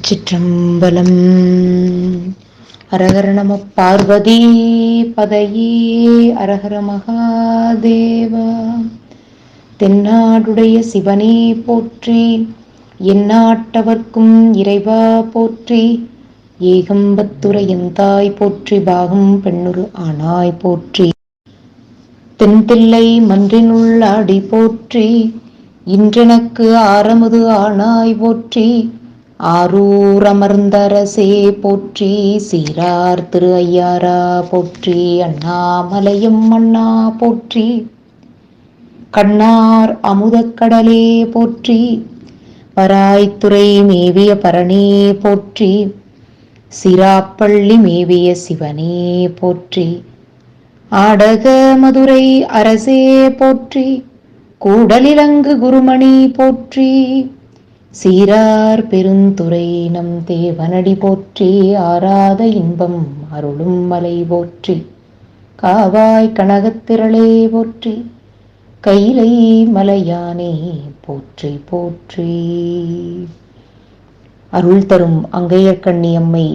திருச்சிற்றம்பலம். அரஹர நம பார்வதி பதையே. அரஹர மகாதேவா. தென்னாடுடைய சிவனே போற்றி, எந்நாட்டவர்க்கும் இறைவா போற்றி. ஏகம்பத்துரையந்தாய் போற்றி, பாகம் பெண்ணுரு ஆனாய் போற்றி. தென்தில்லை மன்றினுள் ஆடி போற்றி, இன்றெனக்கு ஆரமுது ஆனாய் போற்றி. ஆரூர் அமர்ந்தரசே போற்றி, சீரார் திரு ஐயாரா போற்றி. அண்ணாமலையும் அண்ணா போற்றி, கண்ணார் அமுதக்கடலே போற்றி. வராய்த்துறை மேவிய பரணே போற்றி, சிராப்பள்ளி மேவிய சிவனே போற்றி. ஆடக மதுரை அரசே போற்றி, கூடலிலங்கு குருமணி போற்றி. சீரார் பெருந்துறை நம் தேவனடி போற்றி, ஆராத இன்பம் அருளும் மலை போற்றி. காவாய் கனகத்திரளே போற்றி, கைலை மலையானே போற்றி போற்றி. அருள் தரும் அங்கையர்கண்ணி அம்மை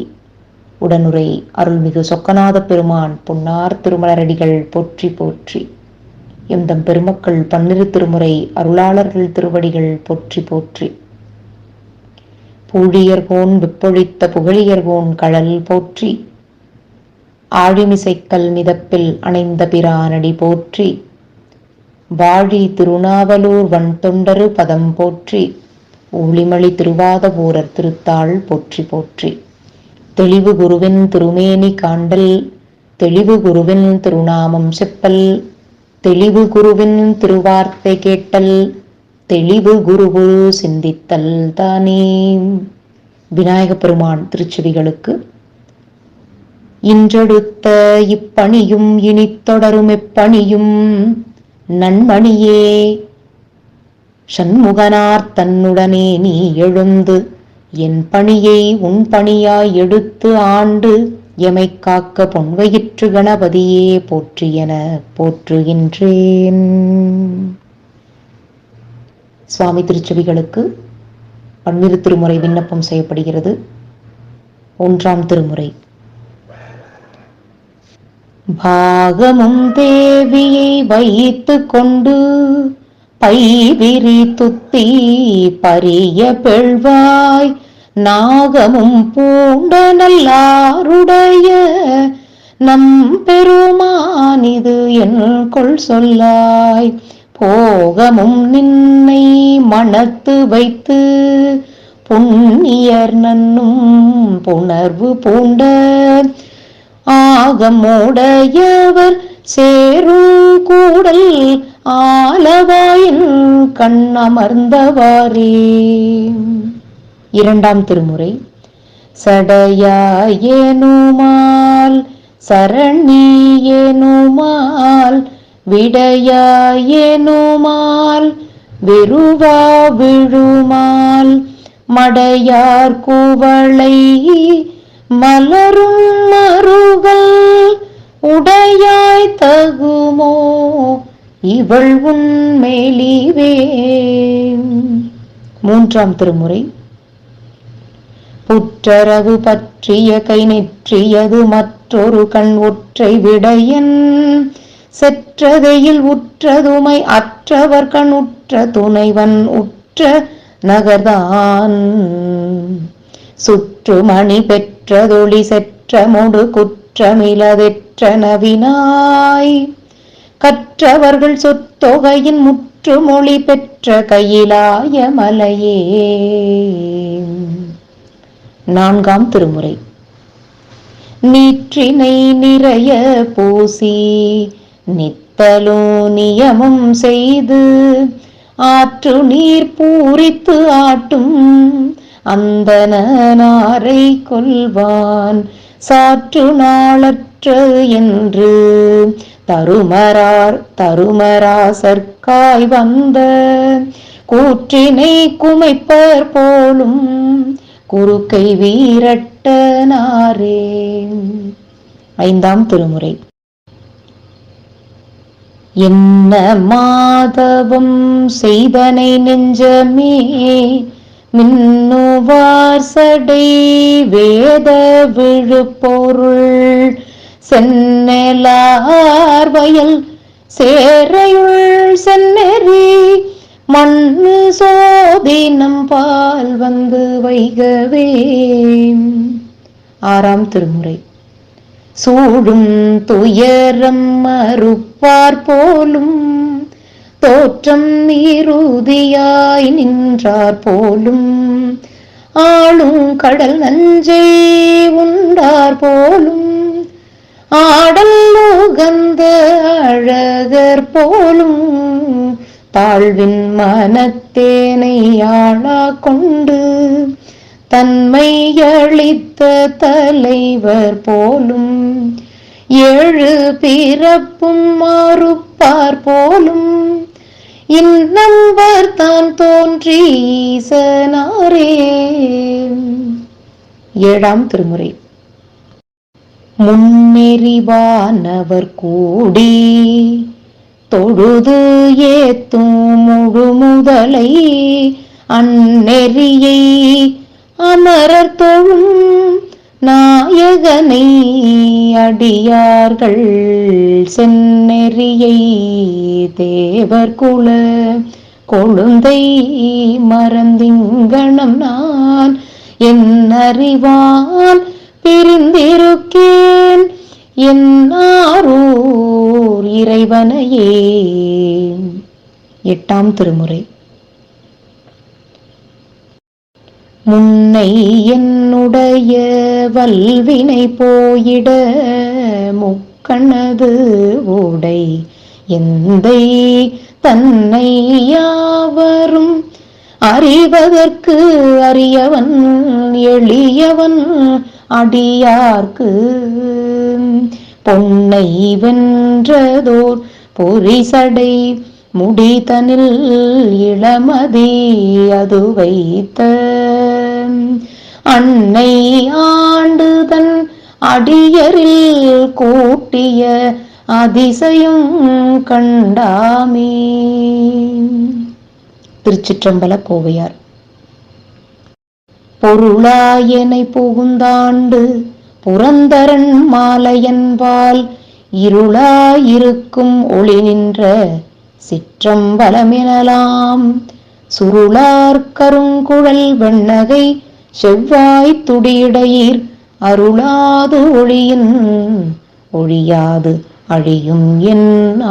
உடனுரை அருள்மிகு சொக்கநாத பெருமான் பொன்னார் திருமலரடிகள் போற்றி போற்றி. எந்தம் பெருமக்கள் பன்னிரு திருமுறை அருளாளர்கள் திருவடிகள் போற்றி போற்றி. பூழியர்கோன் வெப்பொழித்த புகழியர்கோன் கழல் போற்றி, ஆழிமிசைக்கல் மிதப்பில் அணைந்த பிரானடி போற்றி. வாழி திருநாவலூர் வன் தொண்டரு பதம் போற்றி, ஊழிமளி திருவாதபூரர் திருத்தாள் போற்றி போற்றி. தெளிவு குருவின் திருமேனி காண்டல், தெளிவு குருவின் திருநாமம் செப்பல், தெளிவு குருவின் திருவார்த்தை கேட்டல், தெளிவு குருவு சிந்தித்தல் தானே. விநாயக பெருமான் திருச்செவிகளுக்கு. இன்றெடுத்த இப்பணியும் இனி தொடரும் எப்பணியும், நன்மணியே சண்முகனார் தன்னுடனே நீ எழுந்து, என் பணியை உன் பணியாய் எடுத்து ஆண்டு எமை காக்க பொன்வயிற்று கணபதியே போற்றி என போற்றுகின்றேன். சுவாமி திருச்செவிகளுக்கு பன்னிரு திருமுறை விண்ணப்பம் செய்யப்படுகிறது. 1ஆம் திருமுறை. பாகமும் தேவியை வைத்து கொண்டு பைவிரி துத்தி பரிய பெழ்வாய், நாகமும் பூண்ட நல்லாருடைய நம் பெருமானிது என் கொள் சொல்லாய். போகமும் நின்னை மனத்து வைத்து புண்ணியர் நன்னும் புணர்வு பூண்ட, ஆகமுடையவர் சேரும் கூடல் ஆலவாயின் கண் அமர்ந்தவாரே. 2ஆம் திருமுறை. சடையாயேனுமால் சரணியேனுமால், விடையாயேனுமால் வெறுவா விழுமால், மடையார் குவளை மலரும் மருகல் உடையாய் தகுமோ இவள் உன்மேலிவே. 3ஆம் திருமுறை. புற்றரவு பற்றிய கை நெற்றியது மற்றொரு கண் ஒற்றை விடையன், செற்றதையில் உற்றதுமை அற்றவர் கண் உற்ற துணைவன் உற்ற நகர்தான். சுற்றுமணி பெற்றதொளி செற்ற முடு குற்றமிலதெற்ற நவினாய், கற்றவர்கள் சொத்தொகையின் முற்று மொழி பெற்ற கையிலாய மலையே. 4ஆம் திருமுறை. நீற்றினை நிறைய பூசி நித்தலோ நியமம் செய்து, ஆற்று நீர் பூரித்து ஆட்டும் அந்தனாரை கொல்வான், சாற்று நாளற்று என்று தருமராசற்காய் வந்த, கூற்றினை குமைப்பர் போலும் குறுக்கை வீரட்டனாரே. 5ஆம் திருமுறை. என்ன மாதவம் செய்தனை நெஞ்சமே மின்னுவார் சடை வேத விழுப்பொருள் சென்னலார் வயல் சேரையுள் சென்னெறி மண்ணு சோதினம் பால் வந்து வைகவே. ஆறாம் திருமுறை. சூடும் துயரம் மறுப்பார் போலும் தோற்றம் இறுதியாய் நின்றார் போலும் ஆளும் கடல் நஞ்சை உண்டார் போலும் ஆடல் உகந்த அழகர் போலும் தாழ்வின் மனத்தேனை ஆளா கொண்டு தன்மையளித்த தலைவர் போலும் ஏழு பிறப்பும் மாறுப்பார் போலும் இன்னம்பர் தான் தோன்றி ஈசனாரே. ஏழாம் திருமுறை. முன்னெறிவானவர் கூடி தொழுது ஏத்தும் முழு முதலை அந்நெறியை அமரர் தொழும் நாயகனை அடியார்கள் செந்நெறியை தேவர் குல கொழுந்தை மறந்திங்கனம் நான் என் அறிவான் பிரிந்திருக்கேன் என்னாரூர் இறைவனையே. எட்டாம் திருமுறை. முன்னை என்னுடைய வல்வினை போயிட முக்கணது உடை எந்தை தன்னை யாவரும் அறிவதற்கு அறியவன் எளியவன் அடியார்க்கு பொன்னை வென்றதோர் பொறிசடை முடிதனில் இளமதி அது வைத்த அன்னை ஆண்டு தன் அடியரில் கூட்டிய அதிசயம் கண்டாமே. திருச்சிற்றம்பல கோவையார். பொருளாயனை புகுந்தாண்டு புரந்தரன் மாலையன்பால் இருளாயிருக்கும் ஒளி நின்ற சிற்றம்பலமெனலாம் சுருளார் கருங்குழல் வெண்ணகை செவ்வாய் துடியிடையீர் அருளாது ஒளியின் ஒழியாது அழியும் என்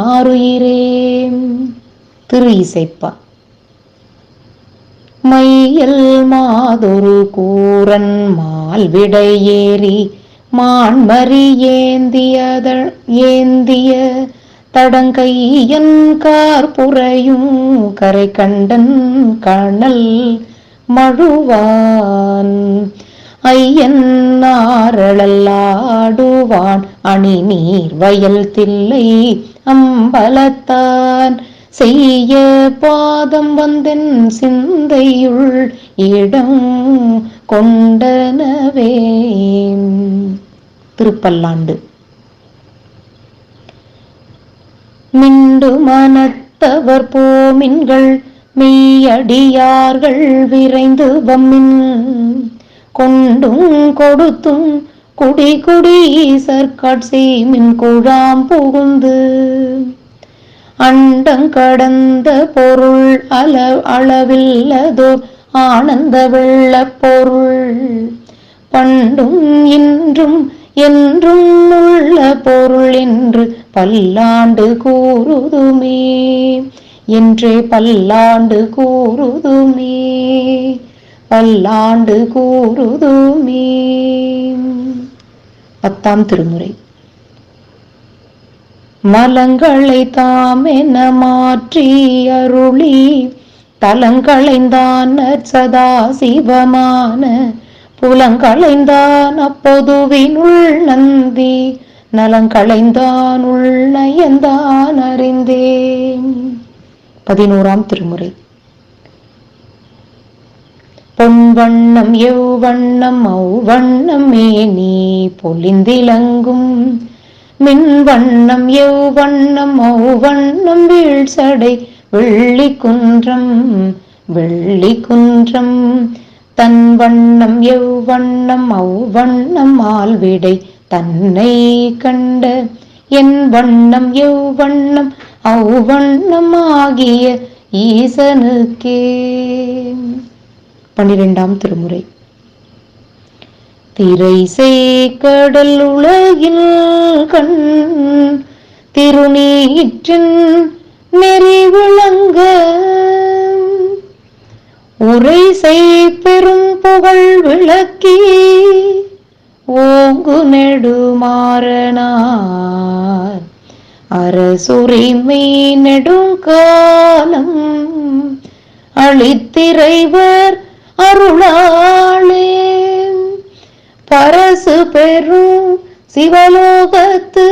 ஆருயிரே. திரு இசைப்பா. மையல் மாதொரு கூரன் மால்விடை ஏறி மான்மறி ஏந்திய தடங்கையன் கார்புறையும் கரை கண்டன் கணல் மழுவான் ஐயன் ஆரழல்லாடுவான் அணி நீர் வயல் தில்லை அம்பலத்தான் செய்ய பாதம் வந்தென் சிந்தையுள் இடம் கொண்டனவே. திருப்பல்லாண்டு. மிண்டு மனத்தவர் போமின்கள் மெய்யடியார்கள் விரைந்து வம்மின் கொண்டும் கொடுத்தும் குடி குடி சர்க்காட்செய்மின் குழாம் புகுந்து அண்டங்கடந்த பொருள் அளவில்லதோர் ஆனந்த வெள்ள பொருள் பண்டும் இன்றும் என்றும் உள்ள பொருள் என்று பல்லாண்டு கூறுதுமே என்றே பல்லாண்டு கூறுதுமே பல்லாண்டு கூறுதுமே. பத்தாம் திருமுறை. மலங்களை தாமென மாற்றி அருளி தலங்களைந்தான் சதா சிவமான புலங்களைந்தான் அப்பொதுவினுள் நந்தி நலங்களைந்தான் உள்நயந்தான் அறிந்தேன். 11ஆம் திருமுறை. பொன்வண்ணம் எவ்வண்ணம் அவ்வண்ணம் மேனி பொலிந்திலங்கும் மின்வண்ணம் எவ்வண்ணம் அவ்வண்ணம் வீழ்சடை வெள்ளி குன்றம் வெள்ளி குன்றம் தன் வண்ணம் எவ்வண்ணம் அவ்வண்ணம் ஆல்விடை தன்னை கண்ட என் வண்ணம் எவ்வண்ணம் அவ்வண்ணம் ஆகிய ஈசனுக்கே. 12ஆம் திருமுறை. திரைசை கடல் உலகில் கண் திருநீற்றின் நெறி விளங்க உரைசை பெரும் புகழ் விளக்கி ஓங்கு நெடுமாறனார் அரசுரிமை நெடுங்காலம் அளித்திறைவர் அருளாளே பரசு பெரும் சிவலோகத்து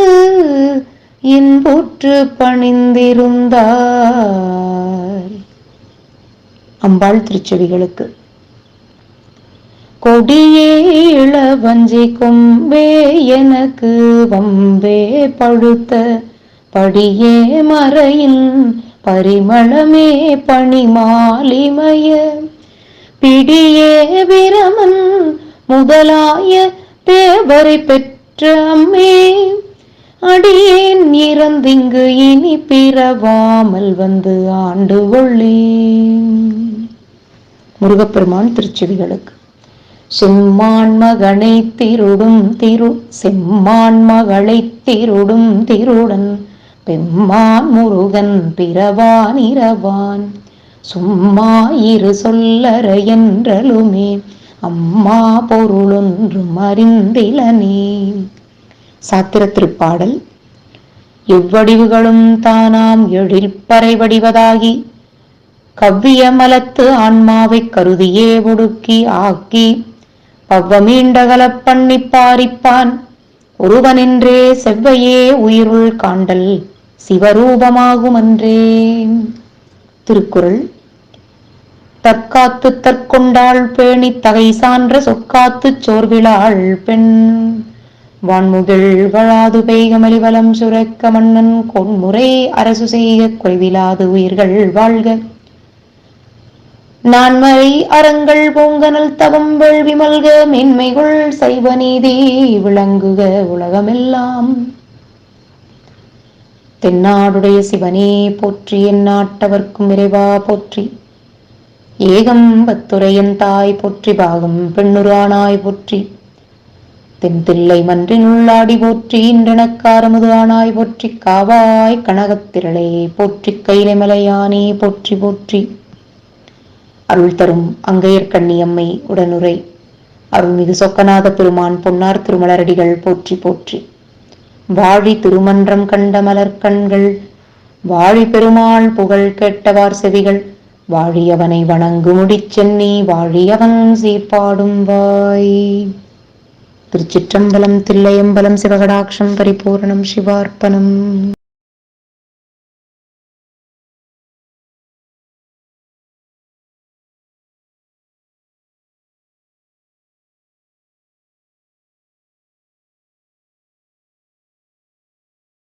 இன்புற்று பணிந்திருந்தார். அம்பாள் திருச்செவிகளுக்கு. கொடியே இளவஞ்சி கொம்பே எனக்கு வம்பே பழுத்த படியே மறையின் பரிமளமே பணிமாலிமய பிடியே பிரமன் முதலாய தேவரை பெற்ற அம்மே அடியேன் இறந்திங்கு இனி பிறவாமல் வந்து ஆண்டு கொள்ளே. முருகப்பெருமான் திருச்செவிகளுக்கு. செம்மான் மகனை திருடும் செம்மான் மகளை திருடும் திருடன் பெம்மான் முருகன் பிறவான் இரவான் சும்மா இரு சொல்லற என்றலுமே அம்மா பொருளொன்றும் அறிந்திலனே. சாத்திர திருப்பாடல். எவ்வடிவுகளும் தானாம் எழில்பறை வடிவதாகி கவ்விய மலத்து ஆன்மாவை கருதியே ஒடுக்கி ஆக்கி பவ்வமீண்டகலப் பண்ணி பாரிப்பான் ஒருவனின்றே செவ்வையே உயிருள் காண்டல் சிவரூபமாகுமன்றே. திருக்குறள். தற்காத்து தற்கொண்டாள் பேணி தகை சான்ற சொற்காத்துச் சோர்விலாள் பெண் வான்முகில் வழாது பெய்கமலிவலம் சுரக்க மன்னன் கொன்முறை அரசு செய்க குறைவிலாது உயிர்கள் வாழ்க. நான்மறை அறங்கள் பூங்கனல் தவம் வேள்வி மல்க மேன்மைகள் சைவ நீதி விளங்குக உலகமெல்லாம். தென்னாடுடைய சிவனே போற்றி எந்நாட்டவர்க்கும் இறைவா போற்றி. ஏகம்பத்துரையன் தாய் போற்றி பாகம் பெண்ணுரானாய் போற்றி. தென்தில்லை மன்றினுள்ளாடி போற்றி இன்றெனக்காரமுது ஆனாய் போற்றி. காவாய் கனகத்திரளே போற்றி கைலை மலையானே போற்றி போற்றி. அருள் தரும் அங்கையர்கண்ணியம்மை உடனுரை அருள்மிகு சொக்கநாத பெருமான் பொன்னார் திருமலரடிகள் போற்றி போற்றி. வாழி திருமன்றம் கண்ட மலர்கண்கள் வாழி பெருமாள் புகழ் கேட்டவார் செவிகள் வாழியவனை வணங்கு முடிச்சென்னி வாழியவன் சீர்பாடும் வாய். திருச்சிற்றம்பலம். தில்லையம்பலம். சிவகடாட்சம் பரிபூரணம். சிவார்ப்பணம்.